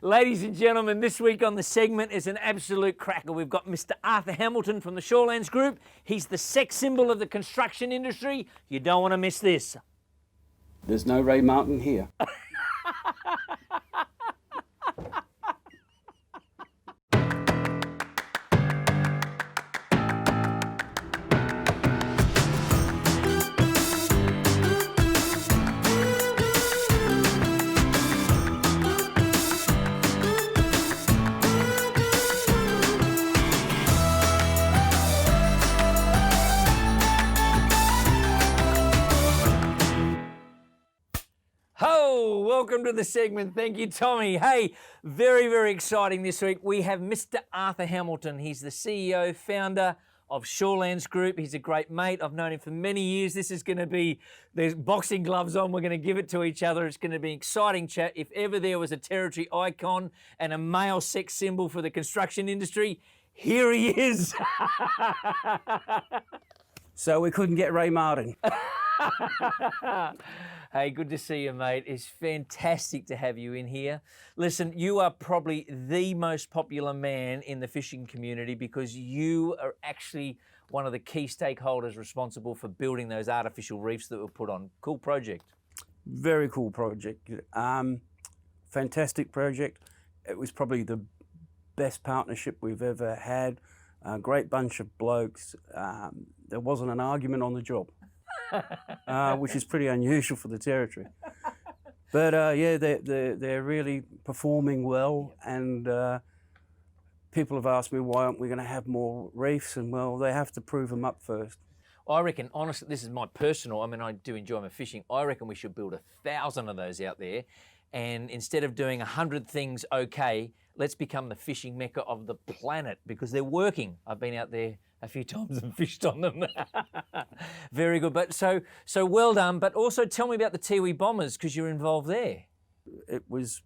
Ladies and gentlemen, this week on the segment is an absolute cracker. We've got Mr. Arthur Hamilton from the Shorelands Group. He's the sex symbol of the construction industry. You don't want to miss this. There's no Ray Martin here. Welcome to the segment. Thank you, Tommy. Hey, very, very exciting this week. We have Mr. Arthur Hamilton. He's the CEO, founder of Shorelands Group. He's a great mate. I've known him for many years. This is going to be, there's boxing gloves on. We're going to give it to each other. It's going to be an exciting chat. If ever there was a territory icon and a male sex symbol for the construction industry, here he is. So we couldn't get Ray Martin. Hey, good to see you, mate. It's fantastic to have you in here. Listen, you are probably the most popular man in the fishing community because you are actually one of the key stakeholders responsible for building those artificial reefs that were put on. Cool project. Very cool project. Fantastic project. It was probably the best partnership we've ever had. A great bunch of blokes. There wasn't an argument on the job. Which is pretty unusual for the territory. But yeah, they're really performing well, and people have asked me why aren't we going to have more reefs, and well, they have to prove them up first. I reckon, honestly, this is my personal, I mean, I do enjoy my fishing. I reckon we should build 1,000 of those out there, and instead of doing 100 things okay, let's become the fishing mecca of the planet because they're working. I've been out there a few times and fished on them. Very good. But so well done. But also tell me about the Tiwi Bombers because you're involved there. It was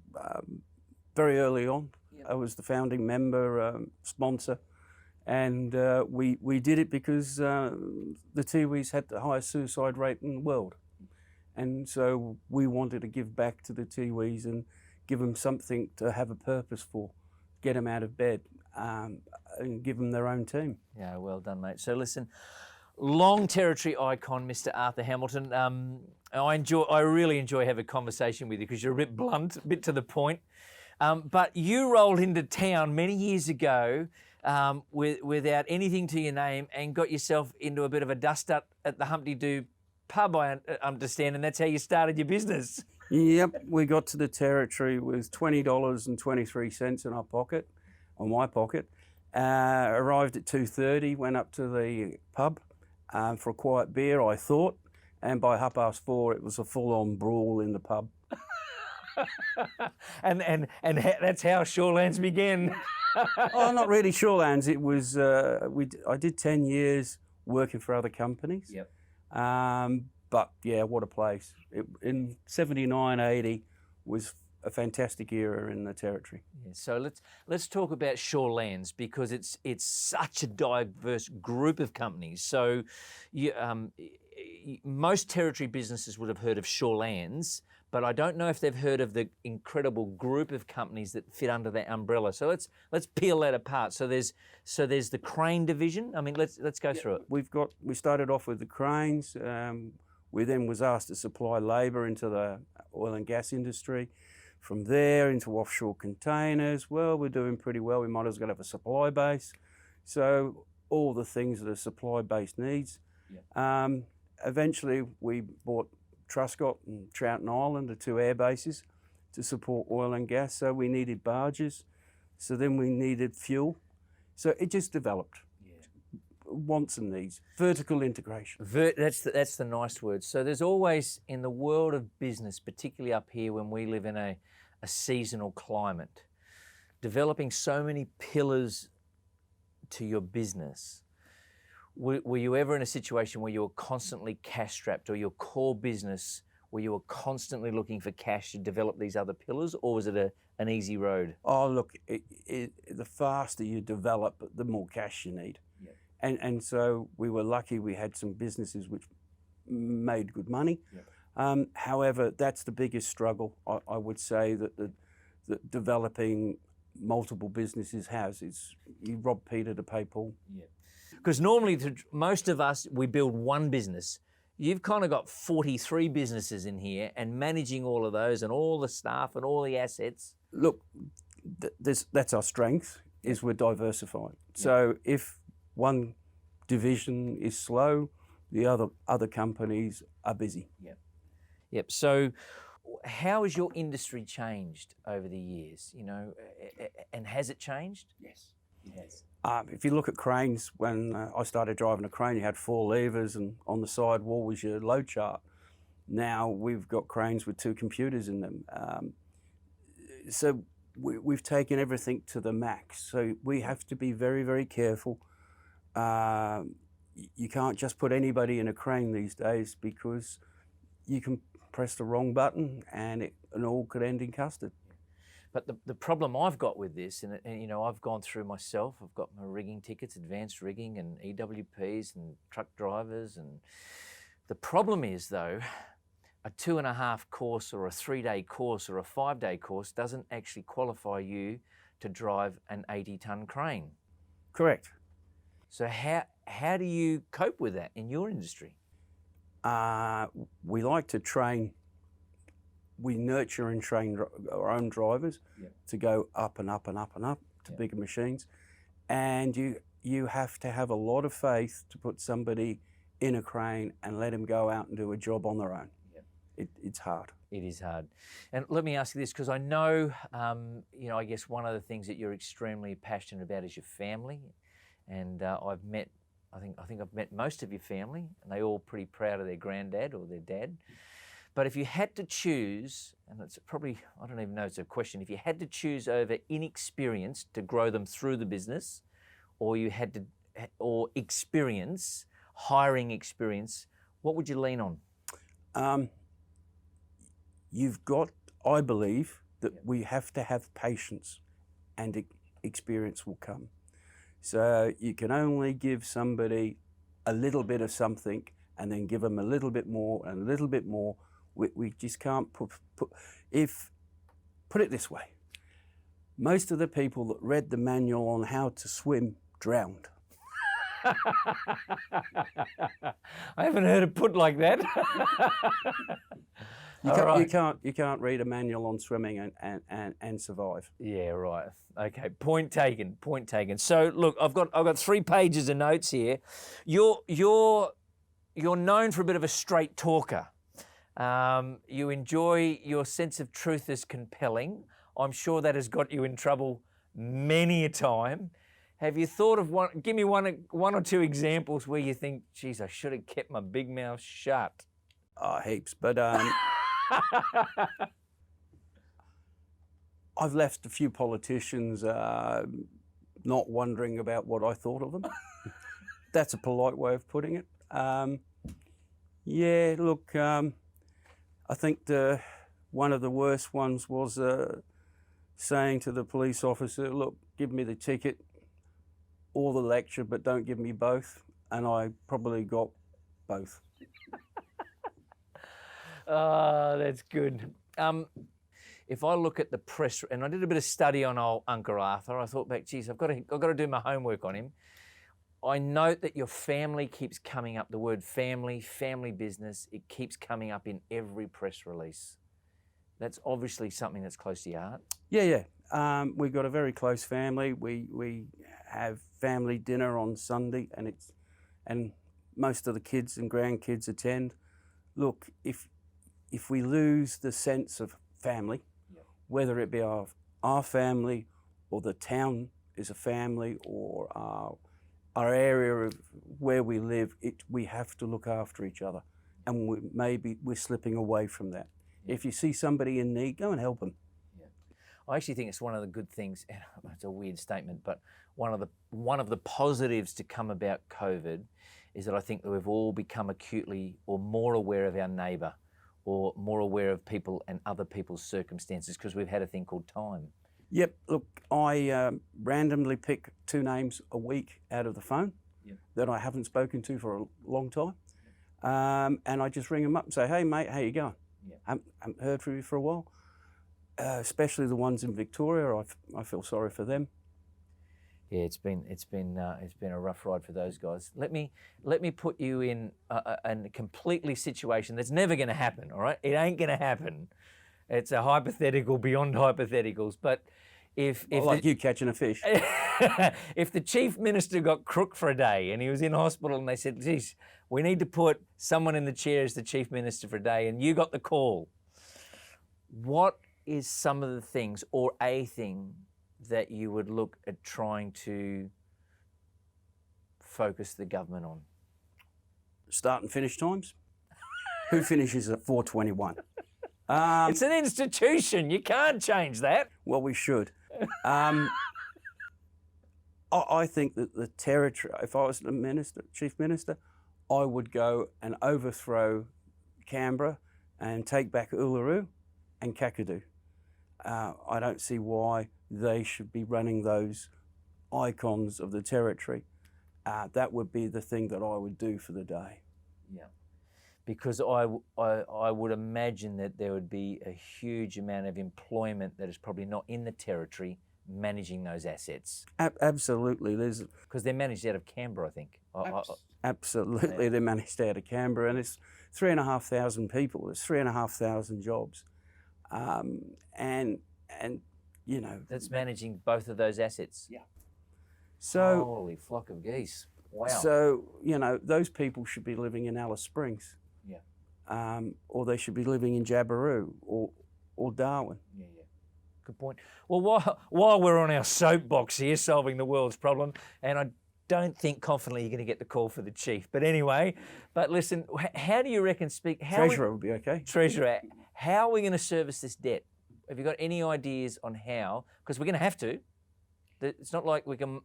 very early on. Yep. I was the founding member, sponsor, and we did it because the Tiwis had the highest suicide rate in the world. And so we wanted to give back to the Tiwis and give them something to have a purpose for, get them out of bed. And give them their own team. Yeah, well done, mate. So listen, long territory icon, Mr. Arthur Hamilton. I really enjoy having a conversation with you because you're a bit blunt, a bit to the point. But you rolled into town many years ago without anything to your name and got yourself into a bit of a dust-up at the Humpty Doo pub, I understand, and that's how you started your business. Yep, we got to the territory with $20.23 in our pocket. On my pocket, arrived at 2:30, went up to the pub for a quiet beer, I thought, and by 4:30 it was a full-on brawl in the pub. and that's how Shorelands began. Oh, not really Shorelands. It was I did 10 years working for other companies. Yep. But yeah, what a place! In 79, 80 was a fantastic era in the territory. Yeah, so let's talk about Shorelands because it's such a diverse group of companies. So most territory businesses would have heard of Shorelands, but I don't know if they've heard of the incredible group of companies that fit under that umbrella. So let's peel that apart. So there's the crane division. I mean, let's go through it. We started off with the cranes. We then was asked to supply labour into the oil and gas industry. From there into offshore containers. Well, we're doing pretty well. We might as well have a supply base. So all the things that a supply base needs. Yeah. Eventually, we bought Truscott and Troughton Island, the two air bases, to support oil and gas. So we needed barges. So then we needed fuel. So it just developed. Yeah. Wants and needs. Vertical integration. That's the nice word. So there's always, in the world of business, particularly up here when we live in a seasonal climate, developing so many pillars to your business. Were you ever in a situation where you were constantly cash strapped, or your core business where you were constantly looking for cash to develop these other pillars, or was it an easy road? Oh, look, the faster you develop, the more cash you need. Yeah. And so we were lucky we had some businesses which made good money. Yeah. However, that's the biggest struggle. I would say that that developing multiple businesses has. It's you rob Peter to pay Paul. Yeah. Because normally, most of us, we build one business. You've kind of got 43 businesses in here, and managing all of those and all the staff and all the assets. Look, that's our strength, is we're diversified. So if one division is slow, the other companies are busy. Yep. So how has your industry changed over the years, and has it changed? Yes, it has. If you look at cranes, when I started driving a crane, you had 4 levers and on the side wall was your load chart. Now we've got cranes with 2 computers in them. So we've taken everything to the max. So we have to be very, very careful. You can't just put anybody in a crane these days, because you can press the wrong button and all could end in custard. But the problem I've got with this, and I've gone through myself, I've got my rigging tickets, advanced rigging and EWPs and truck drivers. And the problem is, though, a 2.5 course or a 3-day course or a 5-day course doesn't actually qualify you to drive an 80-ton crane. Correct. So how do you cope with that in your industry? We like to train. We nurture and train our own drivers to go up and up and up and up to bigger machines. And you have to have a lot of faith to put somebody in a crane and let them go out and do a job on their own. It's hard. It is hard. And let me ask you this, because I know, I guess one of the things that you're extremely passionate about is your family. And I think I've met most of your family, and they're all pretty proud of their granddad or their dad. But if you had to choose, and it's probably, I don't even know if it's a question, if you had to choose over inexperience to grow them through the business, or experience, hiring experience, what would you lean on? You've got, I believe, that we have to have patience, and experience will come. So you can only give somebody a little bit of something and then give them a little bit more and a little bit more. We just can't put it this way. Most of the people that read the manual on how to swim drowned. I haven't heard it put like that. You can't read a manual on swimming and survive. Yeah, right. Okay, point taken. So look, I've got 3 pages of notes here. You're known for a bit of a straight talker. You enjoy, your sense of truth is compelling. I'm sure that has got you in trouble many a time. Have you thought of one? Give me one or 2 examples where you think, geez, I should have kept my big mouth shut. Heaps, but I've left a few politicians not wondering about what I thought of them. That's a polite way of putting it. I think one of the worst ones was saying to the police officer, look, give me the ticket or the lecture, but don't give me both. And I probably got both. Oh, that's good. If I look at the press, and I did a bit of study on old Uncle Arthur, I thought back, geez, I've got to do my homework on him. I note that your family keeps coming up, the word family business, it keeps coming up in every press release. That's obviously something that's close to your heart. Yeah. We've got a very close family. We have family dinner on Sunday, and most of the kids and grandkids attend. Look, if we lose the sense of family, whether it be our family or the town is a family or our area of where we live, we have to look after each other, and we're slipping away from that. If you see somebody in need, go and help them. I actually think it's one of the good things. It's a weird statement, but one of the positives to come about COVID is that I think that we've all become acutely or more aware of our neighbour, or more aware of people and other people's circumstances, because we've had a thing called time. Yep. Look, I randomly pick 2 names a week out of the phone that I haven't spoken to for a long time, and I just ring them up and say, "Hey, mate, how you going? Haven't heard from you for a while." especially the ones in Victoria. I feel sorry for them. Yeah, it's been a rough ride for those guys. Let me put you in a completely situation that's never going to happen. All right, it ain't going to happen. It's a hypothetical beyond hypotheticals. But if like you catching a fish, if the chief minister got crook for a day and he was in hospital and they said, "Geez, we need to put someone in the chair as the chief minister for a day," and you got the call, what is some of the things or a thing that you would look at trying to focus the government on? Start and finish times. Who finishes at 4:21? It's an institution. You can't change that. Well, we should. I think that the territory, if I was the chief minister, I would go and overthrow Canberra and take back Uluru and Kakadu. I don't see why they should be running those icons of the territory. That would be the thing that I would do for the day. Yeah, because I would imagine that there would be a huge amount of employment that is probably not in the territory managing those assets. Absolutely, because they're managed out of Canberra, I think. Absolutely, yeah. They're managed out of Canberra, and it's 3,500 people. There's 3,500 jobs, and you know that's managing both of those assets. Yeah. So holy flock of geese! Wow. So you know those people should be living in Alice Springs. Yeah. Or they should be living in Jabiru or Darwin. Yeah. Good point. Well, while we're on our soapbox here, solving the world's problem, and I don't think confidently you're going to get the call for the chief. But anyway, listen, how do you reckon Treasurer would be okay. Treasurer, how are we going to service this debt? Have you got any ideas on how? Because we're going to have to. It's not like we can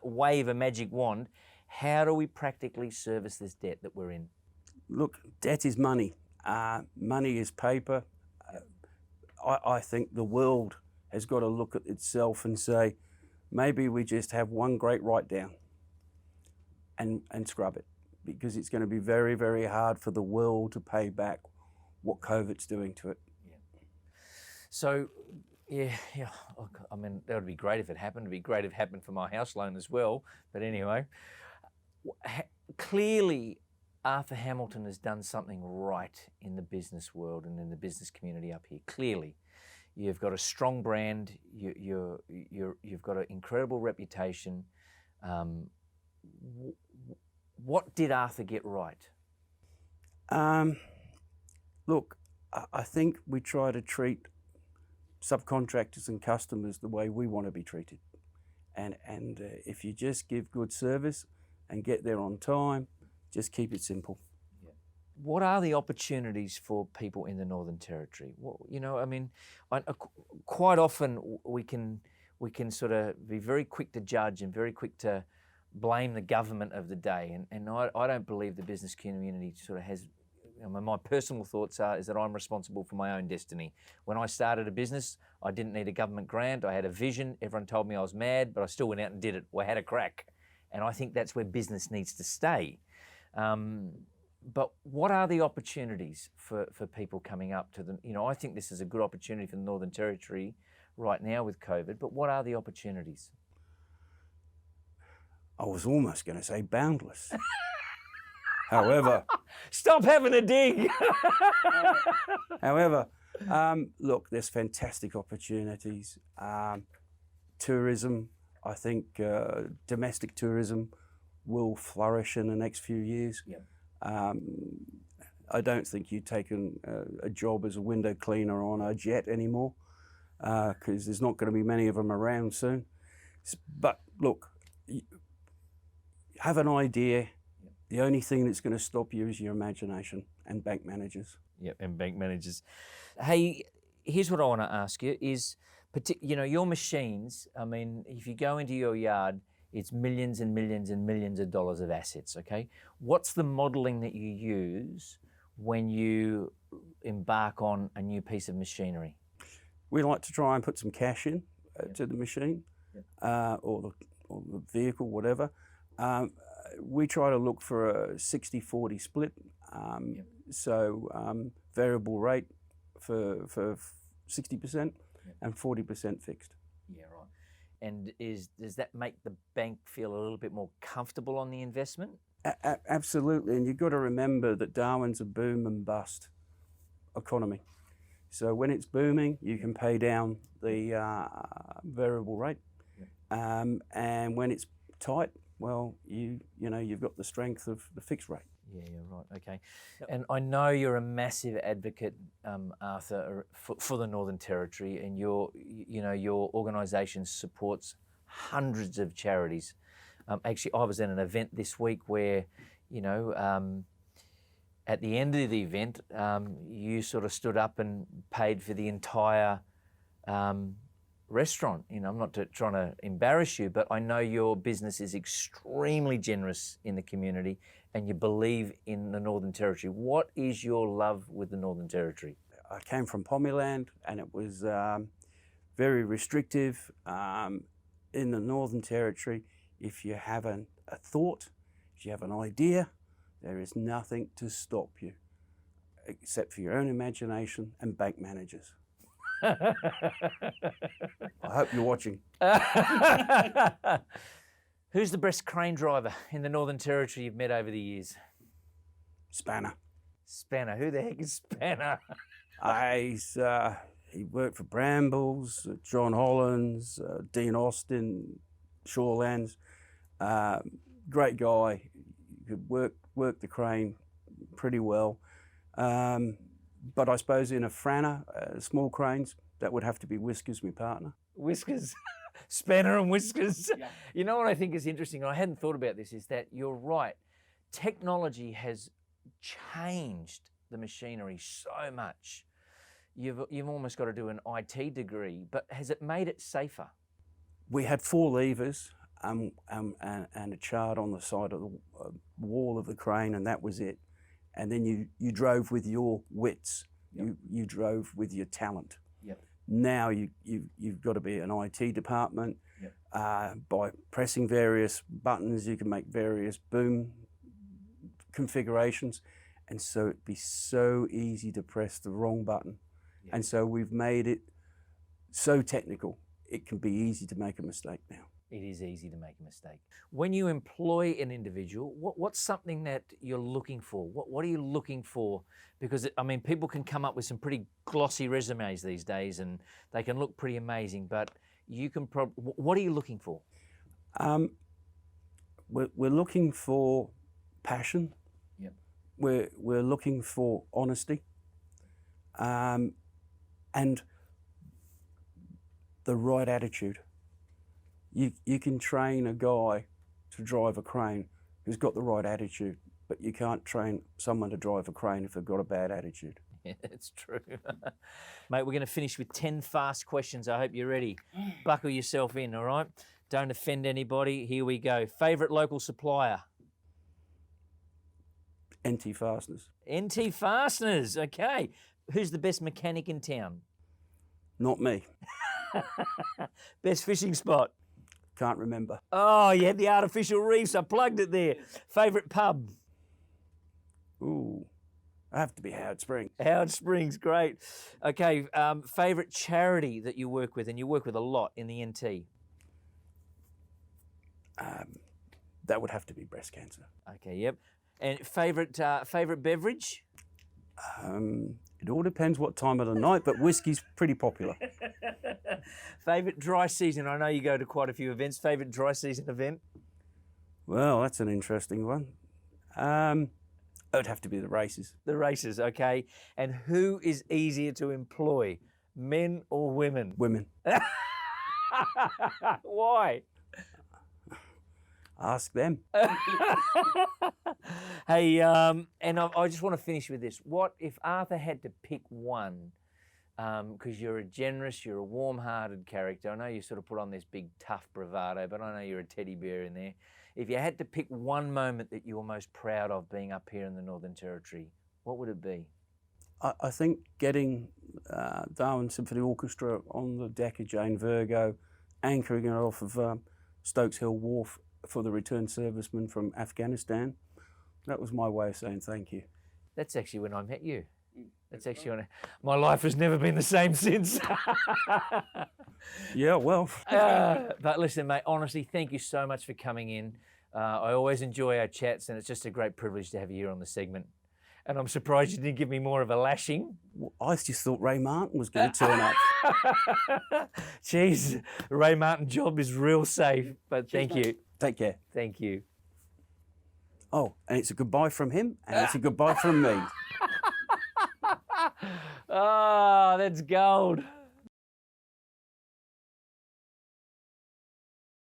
wave a magic wand. How do we practically service this debt that we're in? Look, debt is money. Money is paper. I think the world has got to look at itself and say, maybe we just have one great write-down and scrub it, because it's going to be very, very hard for the world to pay back what COVID's doing to it. Yeah. So, yeah. Look, I mean, that would be great if it happened. It'd be great if it happened for my house loan as well. But anyway, clearly, Arthur Hamilton has done something right in the business world and in the business community up here. Clearly, you've got a strong brand. You've got an incredible reputation. What did Arthur get right? Look, I think we try to treat subcontractors and customers the way we want to be treated, and if you just give good service and get there on time. Just keep it simple. Yeah. What are the opportunities for people in the Northern Territory? Well, you know, I mean, quite often we can sort of be very quick to judge and very quick to blame the government of the day. And I don't believe the business community sort of has. I mean, my personal thoughts is that I'm responsible for my own destiny. When I started a business, I didn't need a government grant. I had a vision. Everyone told me I was mad, but I still went out and did it. I had a crack. And I think that's where business needs to stay. But what are the opportunities for people coming up to them? You know, I think this is a good opportunity for the Northern Territory right now with COVID, but what are the opportunities? I was almost going to say boundless. However... Stop having a dig! However, look, there's fantastic opportunities. Tourism, I think domestic tourism will flourish in the next few years. Yep. I don't think you'd taken a job as a window cleaner on a jet anymore, because there's not going to be many of them around soon. But look, have an idea. Yep. The only thing that's going to stop you is your imagination and bank managers. Yep, and bank managers. Hey, here's what I want to ask you is, you know, your machines, I mean, if you go into your yard, it's millions and millions and millions of dollars of assets, okay? What's the modelling that you use when you embark on a new piece of machinery? We like to try and put some cash in to the machine, or the vehicle, whatever. We try to look for a 60-40 split, so variable rate for 60%, and 40% fixed. Yeah, right. And does that make the bank feel a little bit more comfortable on the investment? Absolutely, and you've got to remember that Darwin's a boom and bust economy. So when it's booming, you can pay down the variable rate, and when it's tight, well, you've got the strength of the fixed rate. Yeah, right. Okay. And I know you're a massive advocate, Arthur, for the Northern Territory, and your organisation supports hundreds of charities. Actually, I was at an event this week where, at the end of the event, you sort of stood up and paid for the entire restaurant. I'm not trying to embarrass you, but I know your business is extremely generous in the community and you believe in the Northern Territory. What is your love with the Northern Territory? I came from Pomeland and it was very restrictive. In the Northern Territory, if you have a thought, if you have an idea, there is nothing to stop you except for your own imagination and bank managers. I hope you're watching. Who's the best crane driver in the Northern Territory you've met over the years? Spanner. Spanner. Who the heck is Spanner? He worked for Brambles, John Hollands, Dean Austin, Shorelands. Great guy. He could work the crane pretty well. But I suppose in a Franner, small cranes, that would have to be Whiskers, my partner. Whiskers. Spanner and Whiskers. Yeah. You know what I think is interesting, and I hadn't thought about this, is that you're right. Technology has changed the machinery so much. You've almost got to do an IT degree, but has it made it safer? We had 4 levers and a chart on the side of the wall of the crane, and that was it. And then you drove with your wits. Yep. You drove with your talent. Yep. Now you've got to be an IT department. Yep. By pressing various buttons, you can make various boom configurations, and so it'd be so easy to press the wrong button. Yep. And so we've made it so technical, it can be easy to make a mistake now. It is easy to make a mistake. When you employ an individual, what's something that you're looking for? What are you looking for? Because, people can come up with some pretty glossy resumes these days and they can look pretty amazing, but you can what are you looking for? We're looking for passion. Yep. We're looking for honesty. And the right attitude. You can train a guy to drive a crane who's got the right attitude, but you can't train someone to drive a crane if they've got a bad attitude. Yeah, it's true. Mate, we're going to finish with 10 fast questions. I hope you're ready. Buckle yourself in, all right? Don't offend anybody. Here we go. Favourite local supplier? NT Fasteners. NT Fasteners, okay. Who's the best mechanic in town? Not me. Best fishing spot? Can't remember. Oh, you had the artificial reefs. I plugged it there. Favourite pub? Ooh, I have to be Howard Springs. Howard Springs, great. Okay, favourite charity that you work with, and you work with a lot in the NT? That would have to be breast cancer. Okay, yep. And favourite beverage? It all depends what time of the night, but whiskey's pretty popular. Favourite dry season? I know you go to quite a few events. Favourite dry season event? Well, that's an interesting one. It would have to be the races. The races, okay. And who is easier to employ, men or women? Women. Why? Ask them. Hey, and I just want to finish with this. What if Arthur had to pick one, because you're a generous, you're a warm-hearted character. I know you sort of put on this big tough bravado, but I know you're a teddy bear in there. If you had to pick one moment that you were most proud of being up here in the Northern Territory, what would it be? I think getting Darwin Symphony Orchestra on the deck of Jane Virgo, anchoring it off of Stokes Hill Wharf for the returned servicemen from Afghanistan. That was my way of saying thank you. That's actually when I met you. That's actually my life has never been the same since. Yeah, well. But listen, mate, honestly, thank you so much for coming in. I always enjoy our chats, and it's just a great privilege to have you here on the segment. And I'm surprised you didn't give me more of a lashing. I just thought Ray Martin was going to turn up. Jeez, Ray Martin job is real safe, but thank you. Take care. Thank you. Oh, and it's a goodbye from him, and it's a goodbye from me. Oh, that's gold.